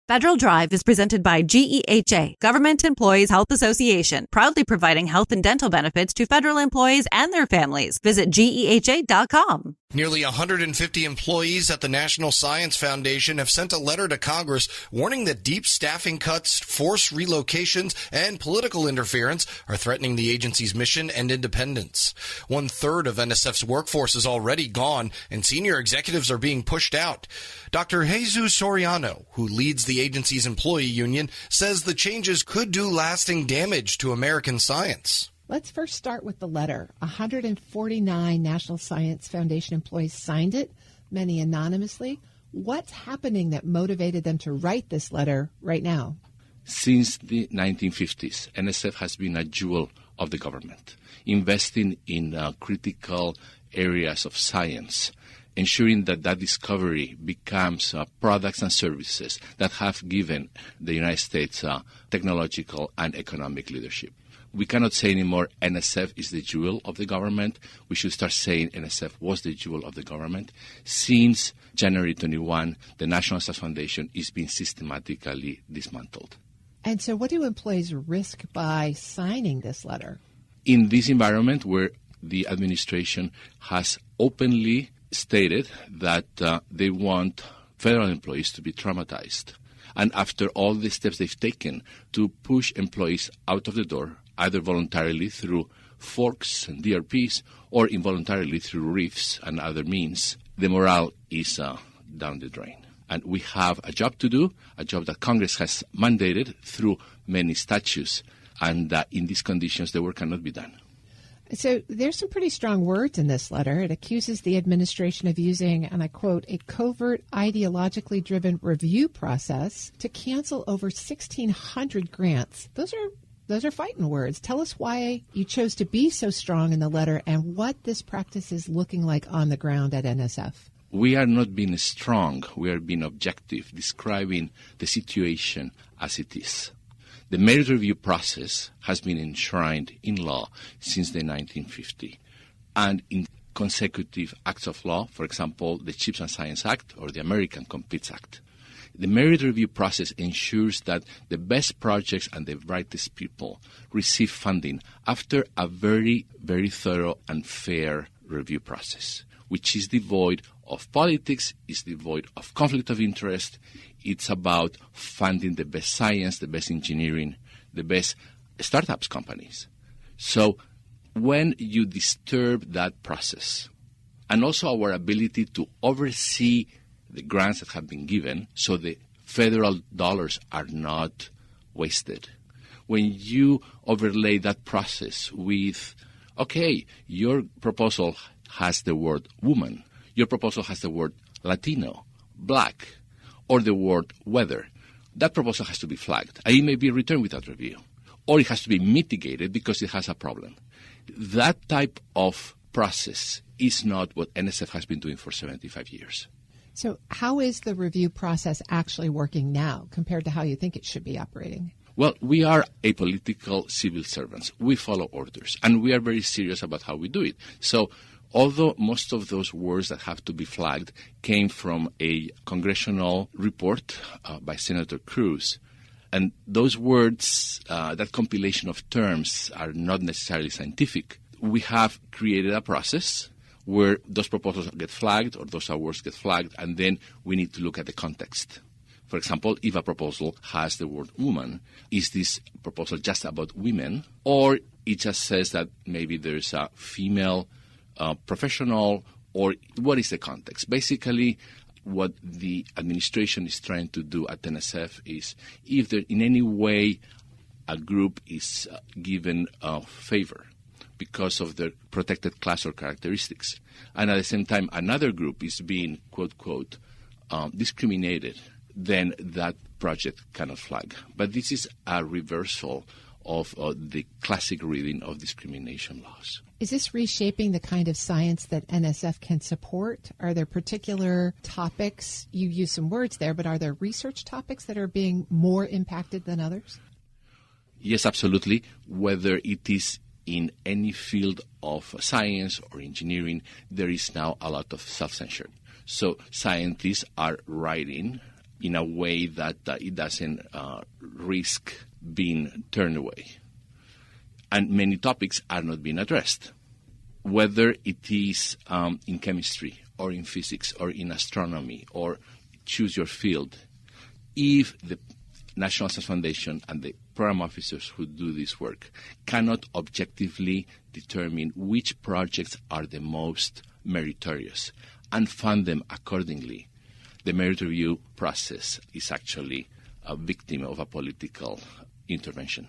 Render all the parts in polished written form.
Federal Drive is presented by GEHA, Government Employees Health Association, proudly providing health and dental benefits to federal employees and their families. Visit GEHA.com. Nearly 150 employees at the National Science Foundation have sent a letter to Congress warning that deep staffing cuts, forced relocations, and political interference are threatening the agency's mission and independence. 1/3 of NSF's workforce is already gone, and senior executives are being pushed out. Dr. Jesus Soriano, who leads the agency's employee union, says the changes could do lasting damage to American science. Let's first start with the letter. 149 National Science Foundation employees signed it, many anonymously. What's happening that motivated them to write this letter right now? Since the 1950s, NSF has been a jewel of the government, investing in critical areas of science, ensuring that discovery becomes products and services that have given the United States technological and economic leadership. We cannot say anymore NSF is the jewel of the government. We should start saying NSF was the jewel of the government. Since January 21, the National Science Foundation is being systematically dismantled. And so what do employees risk by signing this letter? In this environment where the administration has openly stated that they want federal employees to be traumatized, and after all the steps they've taken to push employees out of the door, either voluntarily through forks and DRPs or involuntarily through reefs and other means, the morale is down the drain. And we have a job to do, a job that Congress has mandated through many statutes, and in these conditions the work cannot be done. So there's some pretty strong words in this letter. It accuses the administration of using, and I quote, a covert, ideologically driven review process to cancel over 1,600 grants. Those are fighting words. Tell us why you chose to be so strong in the letter and what this practice is looking like on the ground at NSF. We are not being strong. We are being objective, describing the situation as it is. The merit review process has been enshrined in law since the 1950s, and in consecutive acts of law, for example, the Chips and Science Act or the American Competes Act. The merit review process ensures that the best projects and the brightest people receive funding after a very, very thorough and fair review process, which is devoid of politics, is devoid of conflict of interest. It's about funding the best science, the best engineering, the best startups companies. So when you disturb that process, and also our ability to oversee the grants that have been given so the federal dollars are not wasted, when you overlay that process with, okay, your proposal has the word woman, your proposal has the word Latino, black, or the word weather, that proposal has to be flagged. And it may be returned without review, or it has to be mitigated because it has a problem. That type of process is not what NSF has been doing for 75 years. So how is the review process actually working now compared to how you think it should be operating? Well, we are apolitical civil servants. We follow orders, and we are very serious about how we do it. So although most of those words that have to be flagged came from a congressional report by Senator Cruz, and those words, that compilation of terms, are not necessarily scientific, we have created a process where those proposals get flagged or those awards get flagged, and then we need to look at the context. For example, if a proposal has the word woman, is this proposal just about women, or it just says that maybe there's a female professional, or what is the context? Basically, what the administration is trying to do at NSF is, if there in any way a group is given a favor because of their protected class or characteristics, and at the same time another group is being, quote, quote, discriminated, then that project cannot flag. But this is a reversal of the classic reading of discrimination laws. Is this reshaping the kind of science that NSF can support? Are there particular topics? You use some words there, but are there research topics that are being more impacted than others? Yes, absolutely. Whether it is in any field of science or engineering, there is now a lot of self-censure. So scientists are writing in a way that it doesn't risk being turned away. And many topics are not being addressed, whether it is in chemistry or in physics or in astronomy or choose your field. If the National Science Foundation and the program officers who do this work cannot objectively determine which projects are the most meritorious and fund them accordingly, the merit review process is actually a victim of a political intervention.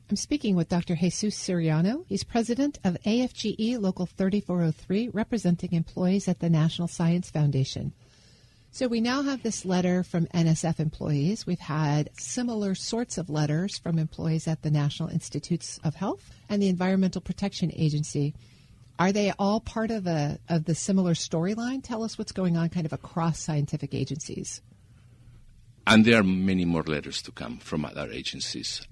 I'm speaking with Dr. Jesus Siriano. He's president of AFGE Local 3403, representing employees at the National Science Foundation. So we now have this letter from NSF employees. We've had similar sorts of letters from employees at the National Institutes of Health and the Environmental Protection Agency. Are they all part of the similar storyline? Tell us what's going on kind of across scientific agencies. And there are many more letters to come from other agencies.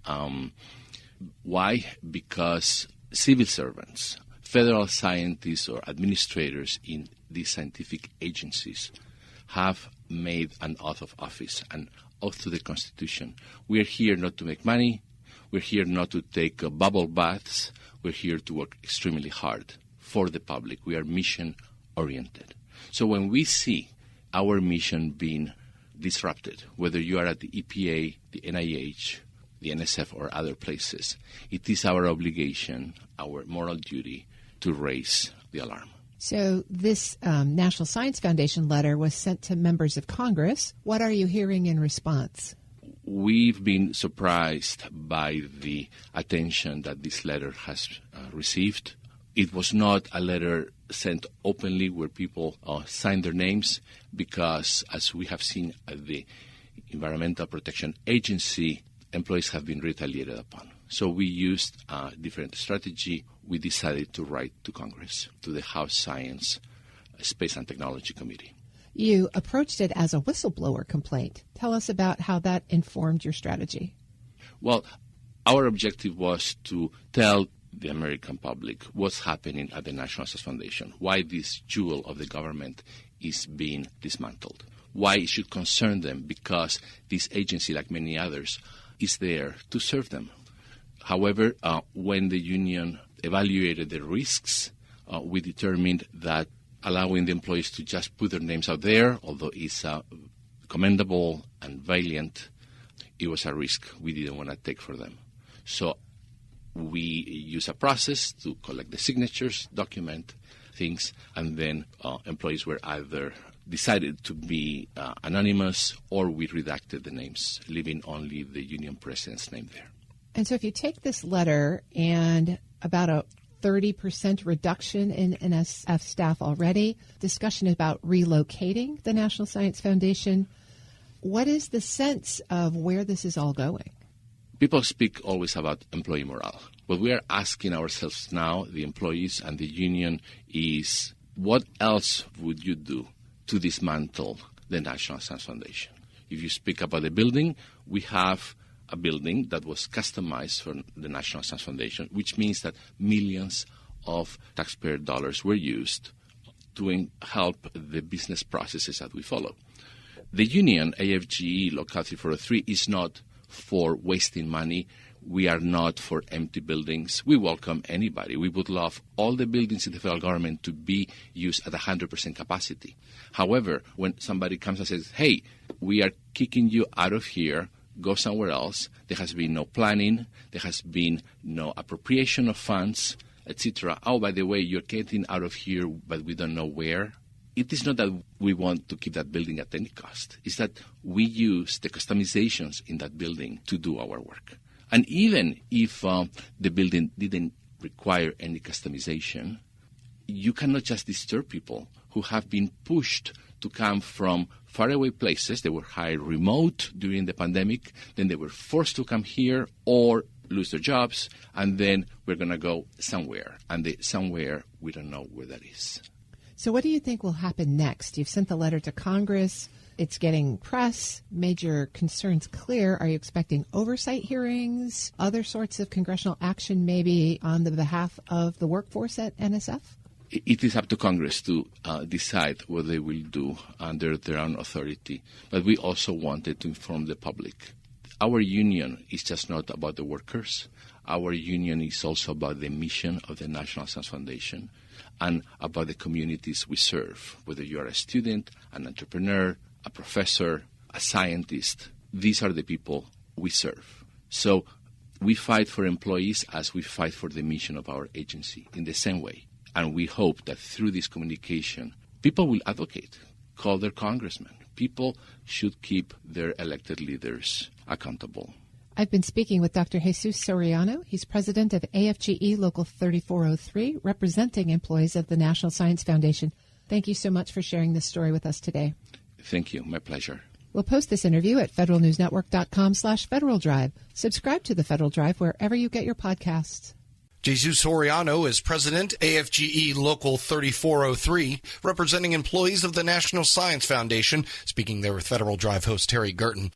Why? Because civil servants, federal scientists or administrators in these scientific agencies have made an oath of office, an oath to the Constitution. We are here not to make money. We're here not to take bubble baths. We're here to work extremely hard for the public. We are mission-oriented. So when we see our mission being disrupted, whether you are at the EPA, the NIH, the NSF, or other places, it is our obligation, our moral duty, to raise the alarm. So this National Science Foundation letter was sent to members of Congress. What are you hearing in response? We've been surprised by the attention that this letter has received. It was not a letter sent openly where people signed their names because, as we have seen at the Environmental Protection Agency, employees have been retaliated upon. So we used a different strategy. We decided to write to Congress, to the House Science, Space and Technology Committee. You approached it as a whistleblower complaint. Tell us about how that informed your strategy. Well, our objective was to tell the American public what's happening at the National Science Foundation, why this jewel of the government is being dismantled, why it should concern them, because this agency, like many others, is there to serve them. However, when the union evaluated the risks, we determined that allowing the employees to just put their names out there, although it's commendable and valiant, it was a risk we didn't want to take for them. So we use a process to collect the signatures, document things, and then employees were either decided to be anonymous or we redacted the names, leaving only the union president's name there. And so if you take this letter and about a 30% reduction in NSF staff already, discussion about relocating the National Science Foundation, what is the sense of where this is all going? People speak always about employee morale. What we are asking ourselves now, the employees and the union, is what else would you do to dismantle the National Science Foundation? If you speak about the building, we have a building that was customized for the National Science Foundation, which means that millions of taxpayer dollars were used to help the business processes that we follow. The union, AFGE Local 3403, is not for wasting money. We are not for empty buildings. We welcome anybody. We would love all the buildings in the federal government to be used at 100% capacity. However, when somebody comes and says, hey, we are kicking you out of here, go somewhere else, there has been no planning, there has been no appropriation of funds, etc. Oh, by the way, you're getting out of here, but we don't know where. It is not that we want to keep that building at any cost. It's that we use the customizations in that building to do our work. And even if the building didn't require any customization, you cannot just disturb people who have been pushed to come from faraway places. They were hired remote during the pandemic. Then they were forced to come here or lose their jobs. And then we're going to go somewhere. And the somewhere, we don't know where that is. So what do you think will happen next? You've sent the letter to Congress. It's getting press, major concerns clear. Are you expecting oversight hearings, other sorts of congressional action maybe on the behalf of the workforce at NSF? It is up to Congress to decide what they will do under their own authority. But we also wanted to inform the public. Our union is just not about the workers. Our union is also about the mission of the National Science Foundation and about the communities we serve, whether you are a student, an entrepreneur, a professor, a scientist. These are the people we serve. So we fight for employees as we fight for the mission of our agency in the same way. And we hope that through this communication, people will advocate, call their congressmen. People should keep their elected leaders accountable. I've been speaking with Dr. Jesus Soriano. He's president of AFGE Local 3403, representing employees of the National Science Foundation. Thank you so much for sharing this story with us today. Thank you. My pleasure. We'll post this interview at federalnewsnetwork.com/Federal Drive. Subscribe to the Federal Drive wherever you get your podcasts. Jesus Soriano is president, AFGE Local 3403, representing employees of the National Science Foundation, speaking there with Federal Drive host Terry Gerton.